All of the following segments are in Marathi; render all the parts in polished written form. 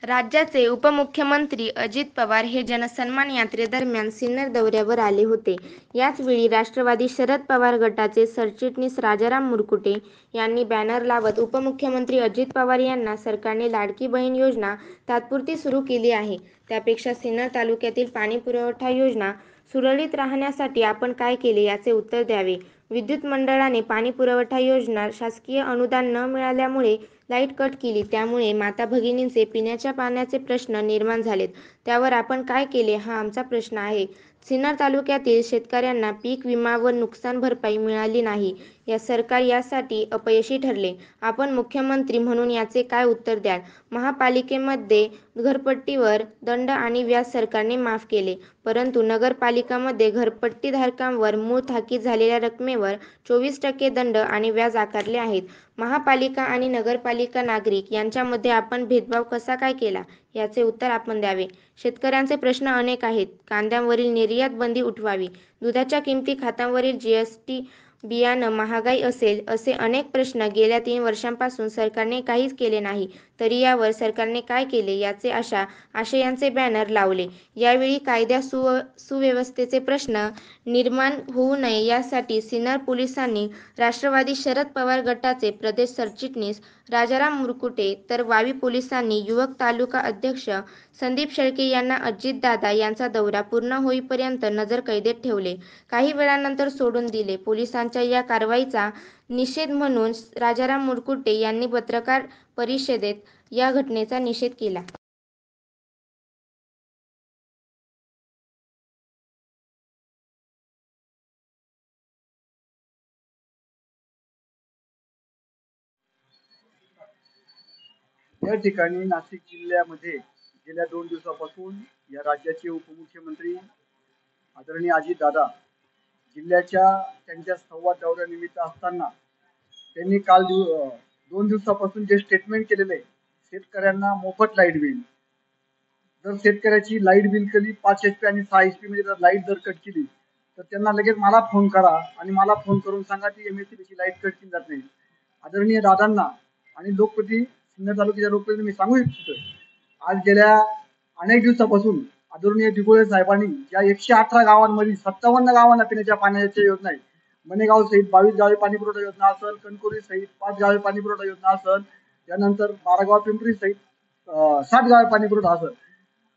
राज्याचे उपमुख्यमंत्री अजित पवार हे जनसन्मान यात्रेदरम्यान सिन्नर दौऱ्यावर आले होते. याच वेळी राष्ट्रवादी शरद पवार गटाचे सरचिटणीस राजाराम मुरकुटे यांनी बॅनर लावत उपमुख्यमंत्री अजित पवार यांना सरकारने लाडकी बहीण योजना तात्पुरती सुरू केली आहे, त्यापेक्षा सिन्नर तालुक्यातील पाणीपुरवठा योजना सुरळीत राहण्यासाठी आपण काय केले याचे उत्तर द्यावे. विद्युत मंडळाने पाणीपुरवठा योजना शासकीय अनुदान न मिळाल्यामुळे लाईट कट केली, त्यामुळे माता भगिनींचे पिण्याच्या पाण्याचे प्रश्न निर्माण झालेत. त्यावर आपण काय केले हा आमचा प्रश्न आहे. सिन्नर तालुक्यातील शेतकऱ्यांना पीक विमा व नुकसान भरपाई मिळाली नाही. या सरकार यासाठी अपयशी ठरले. आपण मुख्यमंत्री म्हणून याचे काय उत्तर द्याल? महापालिकेमध्ये घरपट्टीवर दंड आणि व्याज सरकारने माफ केले, परंतु नगरपालिकांमध्ये घरपट्टीधारकांवर मूळ थकीत झालेल्या रकमेवर 24% दंड आणि व्याज आकारले आहेत. महापालिका आणि नगरपालिका नागरिक यांच्यामध्ये आपण भेदभाव कसा काय केला याचे उत्तर आपण द्यावे. शेतकऱ्यांचे प्रश्न अनेक आहेत. कांद्यावरील निर्यात बंदी उठवावी, दुधाच्या किमती, खतांवरील जीएसटी, बियाणं महागाई असेल असे अनेक प्रश्न गेल्या 3 वर्षांपासून सरकारने काहीच केले नाही. तरी यावर सरकारने काय केले याचे अशा आशयाचे बॅनर लावले. यावेळी कायदा सुव्यवस्थेचे प्रश्न निर्माण होऊ नये यासाठी सिन्नर पोलिसांनी राष्ट्रवादी शरद पवार गटाचे प्रदेश सरचिटणीस राजाराम मुरकुटे तर वावी पोलिसांनी युवक तालुका अध्यक्ष संदीप शेळके यांना अजितदादा यांचा दौरा पूर्ण होईपर्यंत नजरकैदेत ठेवले. काही वेळानंतर सोडून दिले. पोलिसांच्या या कारवाईचा निषेध म्हणून राजाराम मुरकुटे यांनी पत्रकार परिषदेत या घटनेचा निषेध केला. या ठिकाणी नाशिक जिल्ह्यामध्ये गेल्या 2 दिवसापासून या राज्याचे उपमुख्यमंत्री आदरणीय अजितदादा जिल्ह्याच्या त्यांच्या संवाद दौऱ्यानिमित्त असताना त्यांनी काल 2 दिवसापासून जे स्टेटमेंट केलेले शेतकऱ्यांना मोफत लाईट बिल, जर शेतकऱ्याची लाईट बिल केली 5 HP आणि 6 HP मध्ये जर लाईट जर कट केली तर त्यांना लगेच मला फोन करा आणि मला फोन करून सांगा ती MSCBची लाईट कट केली जात नाही. आदरणीय दादांना आणि लोकप्रति सिन्नर तालुक्याच्या लोकप्रतिनिधी मी सांगू इच्छितो, आज गेल्या अनेक दिवसापासून आदरणीय दिगोळे साहेबांनी ज्या 118 गावांमध्ये 57 गावांना पिण्याच्या पाण्याच्या योजना आहेत, मनेगाव सहित 22 गावे पाणी पुरवठा योजना असेल, कणकोरी सहित 5 गावे पाणी पुरवठा योजना असेल, त्यानंतर बारागाव पिंपरी सहित 7 गावे पाणी पुरवठा असेल.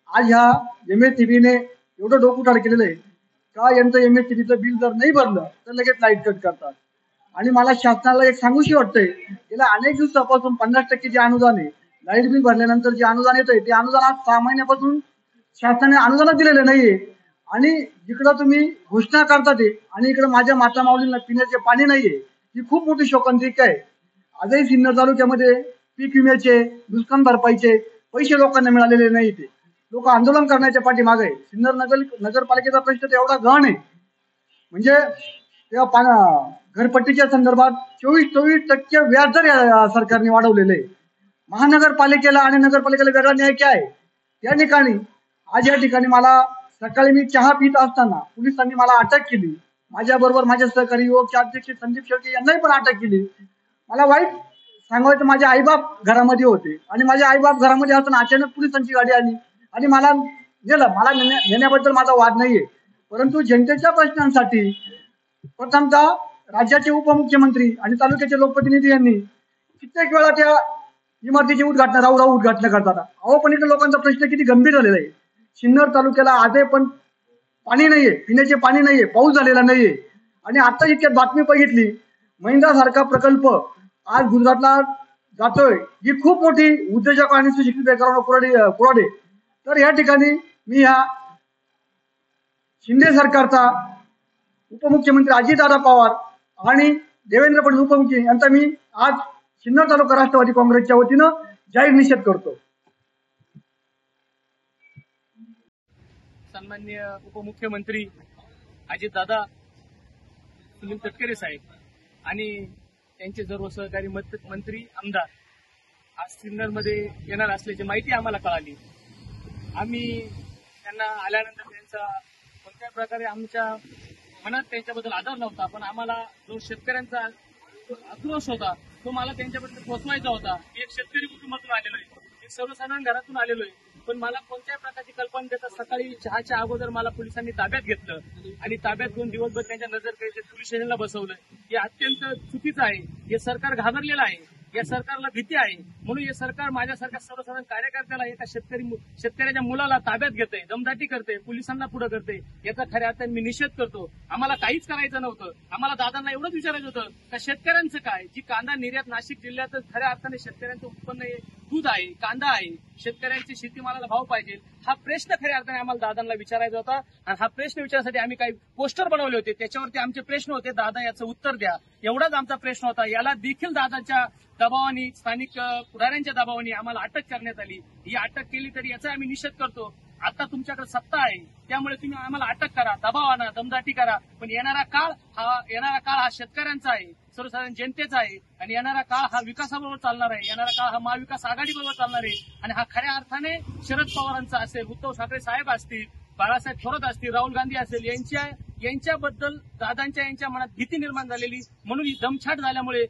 आज ह्या MSCBने एवढं डोकं केलेलं आहे का यांचं MSCBचं बिल जर नाही भरलं तर लगेच लाईट कट करतात. आणि मला शासनाला एक सांगूशी वाटतंय, गेल्या अनेक दिवसापासून 50% जे अनुदान आहे, लाईट बिल भरल्यानंतर जे अनुदान येतंय ते अनुदान आज 6 महिन्यापासून शासनाने अनुदान दिलेलं नाहीये. आणि जिकडं तुम्ही घोषणा करता ते आणि इकडे माझ्या माता माऊलींना पिण्याचे पाणी नाहीये, ही खूप मोठी शोकांतिका आहे. आजही सिन्नर तालुक्यामध्ये पीक विम्याचे, नुकसान भरपाईचे पैसे लोकांना मिळालेले नाही. ते लोक आंदोलन करण्याच्या पाठीमागे आहे. सिन्नर नगरपालिकेचा प्रश्न तर एवढा गहन आहे, म्हणजे तेव्हा घरपट्टीच्या संदर्भात 24% व्याजदर या सरकारने वाढवलेले आहे. महानगरपालिकेला आणि नगरपालिकेला वेगळा न्याय काय आहे? त्या ठिकाणी आज या ठिकाणी मला सकाळी मी चहा पित असताना पोलिसांनी मला अटक केली. माझ्या बरोबर माझे सहकारी युवकचे अध्यक्ष संदीप शेळके यांनाही पण अटक केली. मला वाईट सांगायचं, माझे आईबाप घरामध्ये होते आणि माझे आईबाप घरामध्ये असताना अचानक पोलिसांची गाडी आली आणि मला नेलं. मला नेण्याबद्दल माझा वाद नाहीये, परंतु जनतेच्या प्रश्नांसाठी प्रथमतः राज्याचे उपमुख्यमंत्री आणि तालुक्याचे लोकप्रतिनिधी यांनी कित्येक वेळा त्या इमारतीची उद्घाटन करतात. अहो पण इथे लोकांचा प्रश्न किती गंभीर झालेला आहे. सिन्नर तालुक्याला आजही पण पाणी नाहीये, पिण्याचे पाणी नाहीये, पाऊस झालेला नाहीये. आणि आता इतक्यात बातमी बघितली, महिंद्रा सारखा प्रकल्प आज गुजरातला जातोय, ही खूप मोठी उद्योजक आणि सुशिक्षित बेकारांना पुराडे. तर या ठिकाणी मी ह्या शिंदे सरकारचा उपमुख्यमंत्री अजितदादा पवार आणि देवेंद्र फडणवीस उपमुख्यमंत्री यांचा मी आज सिन्नर तालुका राष्ट्रवादी काँग्रेसच्या वतीनं जाहीर निषेध करतो. सन्माननीय उपमुख्यमंत्री अजितदादा सुनील तटकरे साहेब आणि त्यांचे सर्व सहकारी मंत्री आमदार आज सिन्नरमध्ये येणार असल्याची माहिती आम्हाला कळाली. आम्ही त्यांना आल्यानंतर त्यांचा कोणत्याही प्रकारे आमच्या मनात त्यांच्याबद्दल आदर नव्हता, पण आम्हाला जो शेतकऱ्यांचा आक्रोश होता तो मला त्यांच्याबद्दल पोहोचवायचा होता. मी एक शेतकरी कुटुंबातून आलेलो आहे. मी सर्वसाधारण घरातून आलेलो आहे, पण मला कोणत्याही प्रकारची कल्पना देता सकाळी चहाच्या अगोदर मला पोलिसांनी ताब्यात घेतलं आणि ताब्यात घेऊन दिवसभर त्यांच्या नजरकडे पोलीस स्टेशनला बसवलं. हे अत्यंत चुकीचं आहे. हे सरकार घाबरलेलं आहे. या सरकारला भीती आहे. म्हणून हे सरकार माझ्यासारख्या सर्वसाधारण कार्यकर्त्याला एका शेतकऱ्याच्या मुलाला ताब्यात घेतंय, दमदाटी करते, पोलिसांना पुढे करते. याचा खऱ्या अर्थाने मी निषेध करतो. आम्हाला काहीच करायचं नव्हतं. आम्हाला दादांना एवढंच विचारायचं होतं का शेतकऱ्यांचं काय, जी कांदा निर्यात नाशिक जिल्ह्यात खऱ्या अर्थाने शेतकऱ्यांचं उत्पन्न आहे, दूध आहे, कांदा आहे, शेतकऱ्यांची शेतीमालाला भाव पाहिजे, हा प्रश्न खऱ्या अर्थाने आम्हाला दादांना विचारायचा होता. आणि हा प्रश्न विचारण्यासाठी आम्ही काही पोस्टर बनवले होते. त्याच्यावरती आमचे प्रश्न होते, दादा याचं उत्तर द्या, एवढाच आमचा प्रश्न होता. याला देखील दादाच्या दबावाने, स्थानिक पुढाऱ्यांच्या दबावाने आम्हाला अटक करण्यात आली. ही अटक केली तरी याचा आम्ही निषेध करतो. आता तुमच्याकडे सत्ता आहे, त्यामुळे तुम्ही आम्हाला अटक करा, दबाव आणा, दमदाटी करा, पण येणारा काळ हा शेतकऱ्यांचा आहे, सर्वसाधारण जनतेचा आहे. आणि येणारा काळ हा विकासाबरोबर चालणार आहे. येणारा काळ हा महाविकास आघाडीबरोबर चालणार आहे. आणि हा खऱ्या अर्थाने शरद पवारांचा असेल, उद्धव ठाकरे साहेब असतील, बाळासाहेब थोरात असतील, राहुल गांधी असेल, यांच्याबद्दल दादांच्या यांच्या मनात भीती निर्माण झालेली. म्हणून ही दमछाट झाल्यामुळे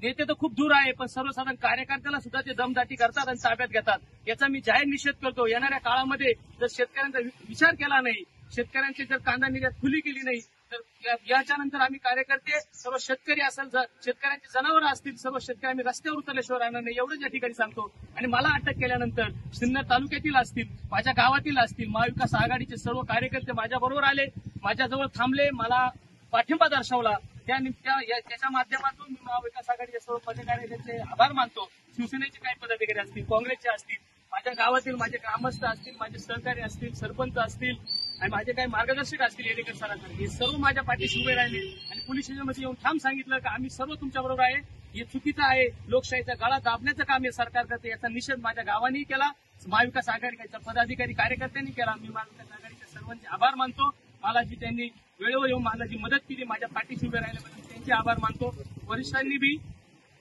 नेते तर खूप दूर आहे, पण सर्वसाधारण कार्यकर्त्याला सुद्धा ते दमदाटी करतात आणि ताब्यात घेतात. याचा मी जाहीर निषेध करतो. येणाऱ्या काळामध्ये जर शेतकऱ्यांचा विचार केला नाही, शेतकऱ्यांची जर कांदा निर्यात खुली केली नाही, तर याच्यानंतर आम्ही कार्यकर्ते, सर्व शेतकरी असेल, शेतकऱ्यांची जनावरं असतील, सर्व शेतकरी आम्ही रस्त्यावर उतरल्याशिवाय राहणार नाही, एवढंच या ठिकाणी सांगतो. आणि मला अटक केल्यानंतर सिन्नर तालुक्यातील असतील, माझ्या गावातील असतील, महाविकास आघाडीचे सर्व कार्यकर्ते माझ्याबरोबर आले, माझ्याजवळ थांबले, मला पाठिंबा दर्शवला. त्याच्या माध्यमातून मी महाविकास आघाडीच्या सर्व पदाधिकाऱ्यांचे आभार मानतो. शिवसेनेचे काही पदाधिकारी असतील, काँग्रेसचे असतील, माझ्या गावातील माझे ग्रामस्थ असतील, माझे सहकारी असतील, सरपंच असतील आणि माझे काही मार्गदर्शक असतील, येडेकर सरांकडे, हे सर्व माझ्या पाठीशी उभे राहिले आणि पोलीस स्टेशनमध्ये येऊन ठाम सांगितलं की आम्ही सर्व तुमच्याबरोबर आहे. हे चुकीचं आहे. लोकशाहीचा गळा दाबण्याचं काम हे सरकार करते. याचा निषेध माझ्या गावानेही केला, महाविकास आघाडीच्या पदाधिकारी कार्यकर्त्यांनी केला. मी महाविकास आघाडीच्या सर्वांचे आभार मानतो. मला जी त्यांनी वेळेवर येऊन मला जी मदत केली, माझ्या पाठीशी उभे राहिल्याबद्दल त्यांचे आभार मानतो. वरिष्ठांनी बी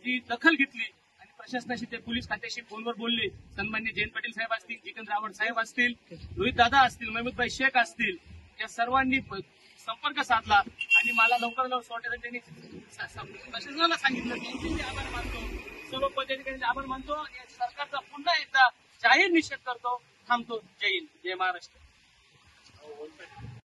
जी दखल घेतली आणि प्रशासनाशी ते पोलीस खात्याशी फोनवर बोलले. सन्मान्य जयंत पाटील साहेब असतील, जितेंद्र आव्हाड साहेब असतील, रोहित दादा असतील, महमूदभाई शेख असतील, या सर्वांनी संपर्क साधला आणि मला लवकर सोडण्याचं त्यांनी प्रशासनाला सांगितलं. त्यांचे मी आभार मानतो. सर्व पदाधिकाऱ्यांचे आभार मानतो. या सरकारचा पुन्हा एकदा जाहीर निषेध करतो. थांबतो. जय हिंद, जय महाराष्ट्र.